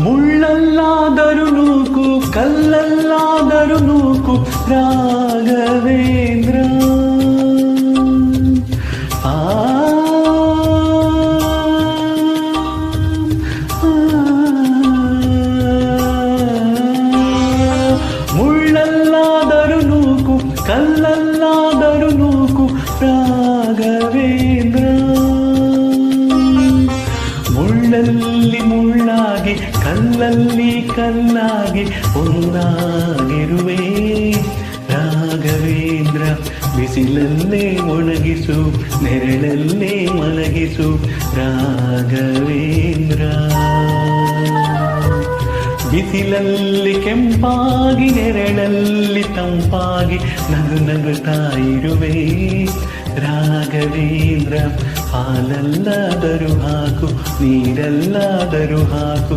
ಮುಳ್ಳಲ್ಲಾದರೂ ನೂಕು ಕಲ್ಲಲ್ಲಾದರೂ ನೂಕು ರಾಘವೇಂದ್ರ. ಮುಳ್ಳಲ್ಲಾದರೂ ನೂಕು ಕಲ್ಲಲ್ಲಾದರೂ ನೂಕು ರಾಘವೇಂದ್ರ. ಮುಳ್ಳಲ್ಲಿ ಮುಳ್ಳಾಗಿ ಕಲ್ಲಲ್ಲಿ ಕಲ್ಲಾಗಿ ಒಂದಾಗಿರುವೆ ರಾಘವೇಂದ್ರ. ಬಿಸಿಲಲ್ಲೇ ಒಣಗಿಸು ನೆರಳಲ್ಲೇ ಮಲಗಿಸು ರಾಘವೇಂದ್ರ. ಬಿಸಿಲಲ್ಲಿ ಕೆಂಪಾಗಿ ನೆರಳಲ್ಲಿ ತಂಪಾಗಿ ನಗು ನಗುತ್ತಾ ಇರುವೆ ರಾಘವೇಂದ್ರ. ಹಾಲಲ್ಲಾದರೂ ಹಾಕು ನೀರಲ್ಲಾದರೂ ಹಾಕು